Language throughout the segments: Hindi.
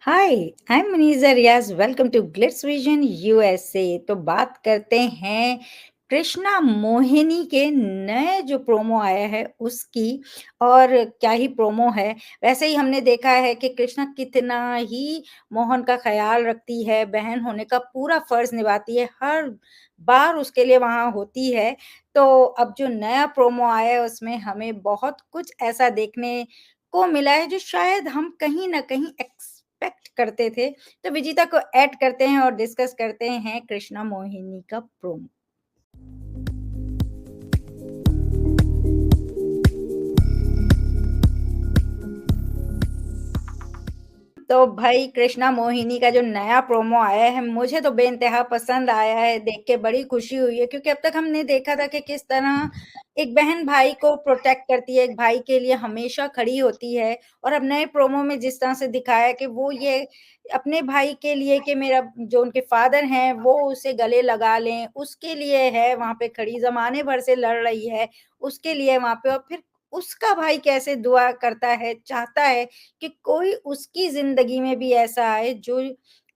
Hi, I am Muniza Riaz, welcome to Glitz Vision USA. तो बात करते हैं कृष्णा मोहिनी के नए जो प्रोमो आया है उसकी। और क्या ही प्रोमो है। वैसे ही हमने देखा है कि कृष्णा कितना ही मोहन का ख़्याल रखती है, बहन होने का पूरा फ़र्ज़ निभाती है, हर बार उसके लिए वहाँ होती है। तो अब जो नया प्रोमो आया है उसमें हमें बहुत कुछ ऐसा देखने को मिला है जो शायद हम कहीं न कहीं एक्सपेक्ट करते थे। तो विजेता को ऐड करते हैं और डिस्कस करते हैं कृष्णा मोहिनी का प्रोमो। तो भाई कृष्णा मोहिनी का जो नया प्रोमो आया है मुझे तो बेइंतहा पसंद आया है, देख के बड़ी खुशी हुई है क्योंकि अब तक हमने देखा था कि किस तरह एक बहन भाई को प्रोटेक्ट करती है, एक भाई के लिए हमेशा खड़ी होती है। और अब नए प्रोमो में जिस तरह से दिखाया कि वो ये अपने भाई के लिए कि मेरा जो उनके फादर हैं वो उसे गले लगा लें, उसके लिए है वहाँ पे खड़ी, ज़माने भर से लड़ रही है, उसके लिए वहाँ पे। और फिर उसका भाई कैसे दुआ करता है, चाहता है कि कोई उसकी ज़िंदगी में भी ऐसा आए जो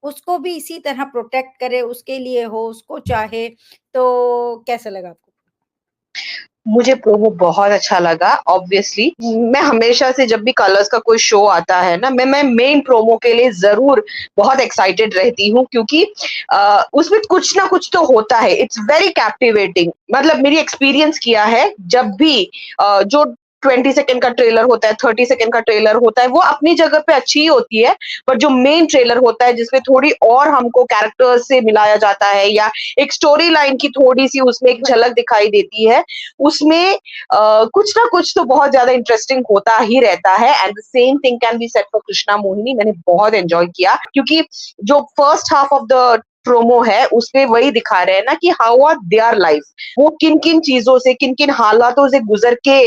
उसको भी इसी तरह प्रोटेक्ट करे, उसके लिए हो, उसको चाहे। तो कैसा लगा आपको? मुझे प्रोमो बहुत अच्छा लगा। ऑब्वियसली मैं हमेशा से जब भी कलर्स का कोई शो आता है ना, मैं मेन प्रोमो के लिए जरूर बहुत एक्साइटेड रहती हूँ, क्योंकि उसमें कुछ ना कुछ तो होता है। It's very captivating. मतलब मेरी एक्सपीरियंस किया है, जब भी जो 20 सेकेंड का ट्रेलर होता है, 30 सेकेंड का ट्रेलर होता है, वो अपनी जगह पे अच्छी ही होती है। पर जो मेन ट्रेलर होता है, जिसमें थोड़ी और हमको कैरेक्टर्स से मिलाया जाता है, या एक स्टोरी लाइन की थोड़ी सी उसमें एक झलक दिखाई देती है, उसमें कुछ ना कुछ तो बहुत ज्यादा इंटरेस्टिंग होता ही रहता है। And the same thing can be said for Krishna Mohini. मैंने बहुत एंजॉय किया, क्योंकि जो first half of the promo है उसमें वही दिखा रहे हैं ना कि हाउ आर देयर लाइफ, वो किन किन चीजों से, किन किन हालातों से गुजर के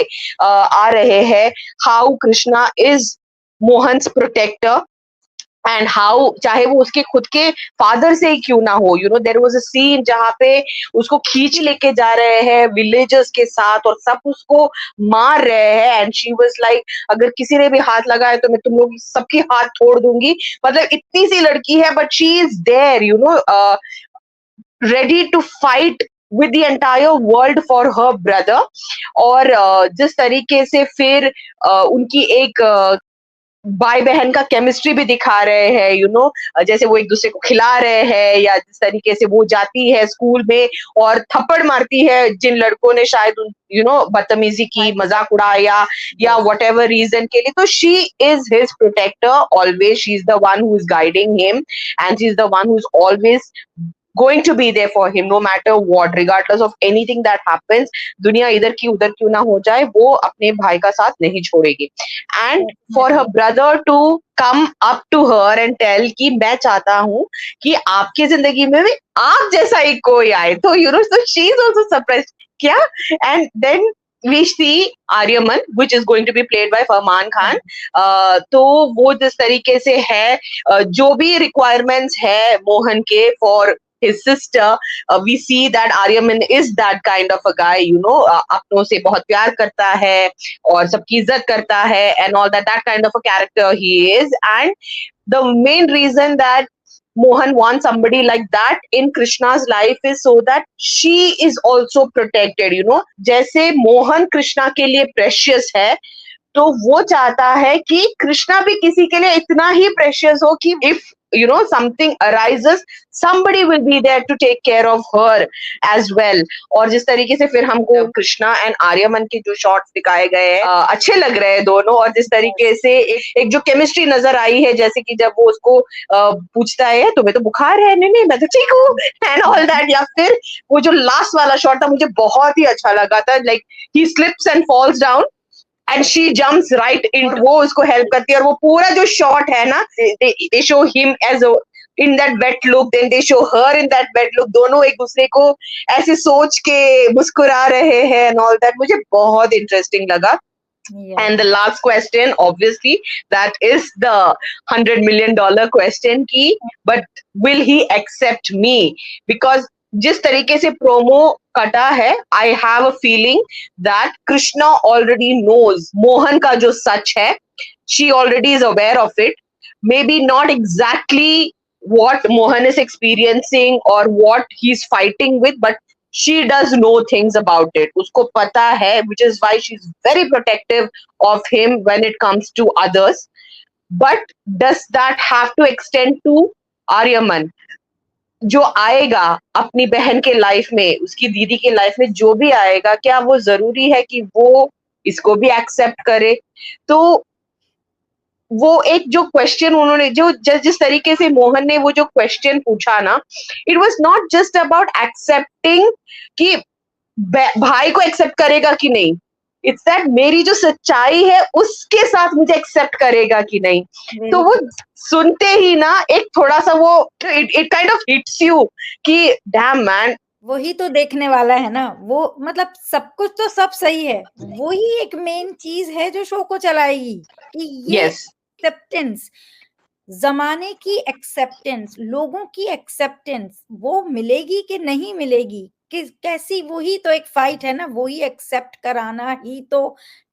आ रहे हैं। How Krishna is Mohan's protector, and how, चाहे वो उसके खुद के फादर से ही क्यों ना हो, देयर वाज अ सीन जहाँ पे उसको खींच लेके जा रहे हैं विलेजर्स के साथ, और सब उसको मार रहे हैं, एंड शी वाज लाइक, अगर किसी ने भी हाथ लगाया तो मैं तुम लोग सबकी हाथ तोड़ दूंगी। मतलब इतनी सी लड़की है, but she is there, ready to fight with the entire world for her brother। और जिस तरीके से फिर उनकी एक भाई बहन का केमिस्ट्री भी दिखा रहे हैं, जैसे वो एक दूसरे को खिला रहे हैं, या जिस तरीके से वो जाती है स्कूल में और थप्पड़ मारती है जिन लड़कों ने शायद बदतमीजी की, मजाक उड़ाया, या यस। वट एवर रीजन के लिए, तो she is his protector always. She is the one who is guiding him, and she is the one who is always going to be there for him no matter what, regardless of anything that happens। दुनिया इधर की उधर क्यों ना हो जाए, वो अपने भाई का साथ नहीं छोड़ेगी। And for her brother to come up to her and tell कि मैं चाहता हूँ कि आपकी जिंदगी में भी आप जैसा ही कोई आए, तो so she is also surprised, क्या? And then we see Aryaman, which is going to be played by Farman Khan। तो वो जिस तरीके से है, जो भी requirements है मोहन के for his sister, we see that Aryaman is that kind of a guy, अपनों से बहुत प्यार करता है और सबकी इज्जत करता है, and all that kind of a character he is। And the main reason that Mohan wants somebody like that in Krishna's life is so that she is also protected, जैसे मोहन कृष्णा के लिए प्रेशियस है, तो वो चाहता है कि कृष्णा भी किसी के लिए इतना ही प्रेशियस हो कि if something arises, somebody will be there to take care of her as well। और जिस तरीके से फिर हमको कृष्णा एंड आर्यमन के जो शॉट्स दिखाए गए हैं, अच्छे लग रहे हैं दोनों। और जिस तरीके से एक जो केमिस्ट्री नजर आई है, जैसे कि जब वो उसको पूछता है तुम्हें तो बुखार है, नहीं नहीं मैं तो ठीक हूँ, एंड ऑल दैट। या फिर वो जो लास्ट वाला शॉट था, मुझे बहुत ही अच्छा लगा था, like he slips and falls down and she jumps right in, वो उसको हेल्प करती है। और वो पूरा जो शॉट है ना, they show him as in that wet look, then they show her in that wet look, दोनों एक दूसरे को ऐसे सोच के मुस्कुरा रहे हैं एंड ऑल दैट, मुझे बहुत इंटरेस्टिंग लगा। And the last question, obviously, that is the $100 million question, ki, but will he accept me? Because जिस तरीके से प्रोमो कटा है, I have a feeling that Krishna already knows Mohan का जो सच है, she already is aware of it, maybe not exactly what Mohan is experiencing or what he's fighting with, but she does know things about it. उसको पता है, which is why she's very protective of him when it comes to others. But does that have to extend to Aryaman? जो आएगा अपनी बहन के लाइफ में, उसकी दीदी के लाइफ में जो भी आएगा, क्या वो जरूरी है कि वो इसको भी एक्सेप्ट करे? तो वो एक जो क्वेश्चन उन्होंने जो जिस तरीके से मोहन ने वो जो क्वेश्चन पूछा ना, it was not just about accepting कि भाई को एक्सेप्ट करेगा कि नहीं, इट्स दैट मेरी जो सच्चाई है उसके साथ मुझे एक्सेप्ट करेगा कि नहीं। तो वो सुनते ही ना एक थोड़ा सा वो it kind of hits you कि डैम मैन, वही तो देखने वाला है ना, वो मतलब सब कुछ तो सब सही है, वही एक मेन चीज है जो शो को चलाएगी कि ये यस एक्सेप्टेंस, जमाने की एक्सेप्टेंस, लोगों की एक्सेप्टेंस वो मिलेगी कि नहीं मिलेगी, कि कैसी, वही तो एक फाइट है ना, वही एक्सेप्ट कराना ही तो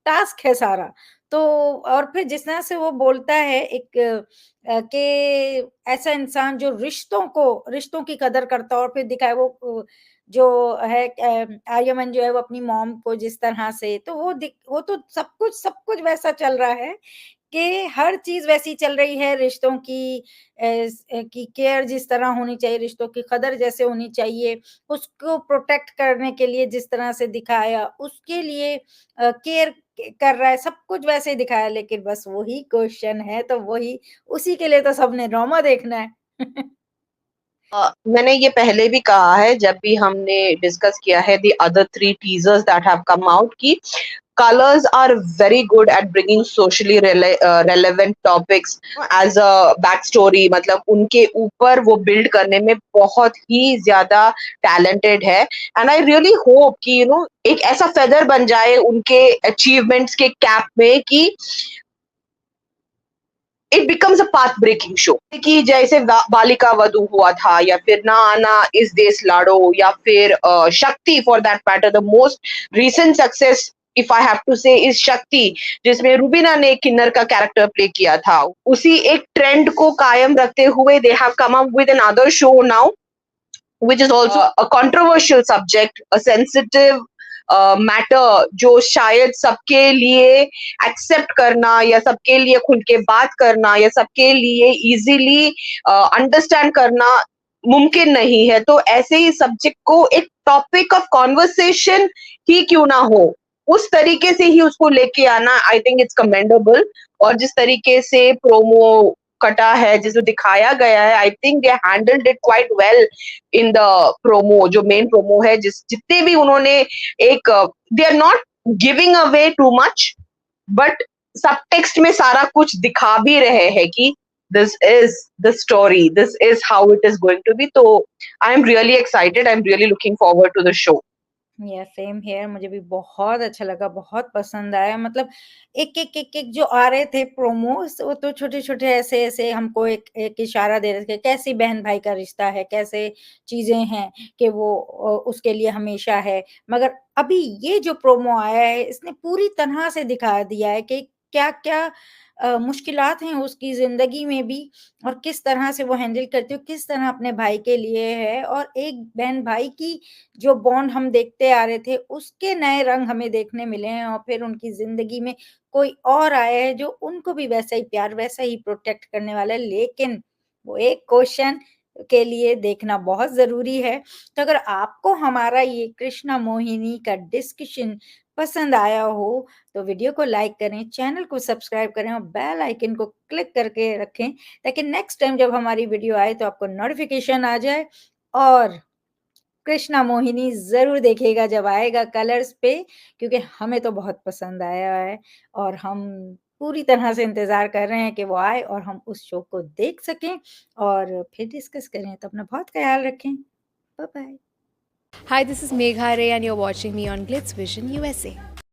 टास्क है सारा। तो और फिर जिस तरह से वो बोलता है एक कि ऐसा इंसान जो रिश्तों की कदर करता है, और फिर दिखाए वो जो है आर्यमन जो है वो अपनी मॉम को जिस तरह से, तो वो तो सब कुछ वैसा चल रहा है कि हर चीज़ वैसी चल रही है, रिश्तों की केयर जिस तरह होनी चाहिए, रिश्तों की कदर जैसे होनी चाहिए, उसको प्रोटेक्ट करने के लिए जिस तरह से दिखाया, उसके लिए केयर कर रहा है, सब कुछ वैसे ही दिखाया, लेकिन बस वही क्वेश्चन है, तो वही उसी के लिए तो सबने ड्रामा देखना है। मैंने ये पहले भी कहा है जब भी हमने डिस्कस किया है the other 3 teasers that have come out की colors are very good at bringing socially relevant topics as a backstory, मतलब उनके ऊपर वो build करने में बहुत ही ज्यादा talented है, and I really hope कि एक ऐसा feather बन जाए उनके achievements के cap में कि it becomes a path breaking show, कि जैसे बालिका वधू हुआ था, या फिर ना आना इस देश लाड़ो, या फिर Shakti for that matter, the most recent success if I have to say is Shakti, जिसमें रुबीना ने किन्नर का कैरेक्टर प्ले किया था। उसी एक ट्रेंड को कायम रखते हुए they have come up with another show now which is also a controversial subject, a sensitive matter, जो शायद सबके लिए एक्सेप्ट करना या सबके लिए खुल के बात करना या सबके लिए इजीली अंडरस्टैंड करना मुमकिन नहीं है। तो ऐसे ही सब्जेक्ट को एक टॉपिक ऑफ कॉन्वर्सेशन ही क्यों ना हो, उस तरीके से ही उसको लेके आना, आई थिंक इट्स कमेंडेबल। और जिस तरीके से प्रोमो कटा है, जिसको दिखाया गया है, I think they handled it quite well in the promo, जो मेन प्रोमो है, जितने भी उन्होंने एक, they are not giving away too much, but subtext में सारा कुछ दिखा भी रहे हैं कि this is the story, this is how it is going to be. So I'm really excited, I'm really looking forward to the show. या सेम हियर, मुझे भी बहुत अच्छा लगा, बहुत पसंद आया, मतलब एक जो आ रहे थे प्रोमोस, वो तो छोटे-छोटे ऐसे-ऐसे हमको एक इशारा दे रहे थे, कैसी बहन-भाई का रिश्ता है, कैसे चीज़ें हैं कि वो उसके लिए हमेशा है। मगर अभी ये जो प्रोमो आया है, इसने पूरी तरह से दिखा दिया है कि क्या-क्या मुश्किलात हैं उसकी ज़िंदगी में भी, और किस तरह से वो हैंडल करती है, किस तरह अपने भाई के लिए है, और एक बहन-भाई की जो बॉन्ड हम देखते आ रहे थे, उसके नए रंग हमें देखने मिले हैं, और फिर उनकी ज़िंदगी में कोई और आया है जो उनको भी वैसा ही प्यार, वैसा ही प्रोटेक्ट करने वाला है। लेकिन वो एक क्वेश्चन के लिए देखना बहुत ज़रूरी है। तो अगर आपको हमारा ये कृष्णा मोहिनी का डिस्कशन पसंद आया हो, तो वीडियो को लाइक करें, चैनल को सब्सक्राइब करें और बेल आइकन को क्लिक करके रखें, ताकि नेक्स्ट टाइम जब हमारी वीडियो आए तो आपको नोटिफ़िकेशन आ जाए। और कृष्णा मोहिनी ज़रूर देखिएगा जब आएगा कलर्स पे, क्योंकि हमें तो बहुत पसंद आया है, और हम पूरी तरह से इंतज़ार कर रहे हैं कि वो आए और हम उस शो को देख सकें और फिर डिस्कस करें। तो अपना बहुत ख़्याल रखें। Bye-bye. Hi, this is Megha Ray, and you're watching me on Glitz Vision USA.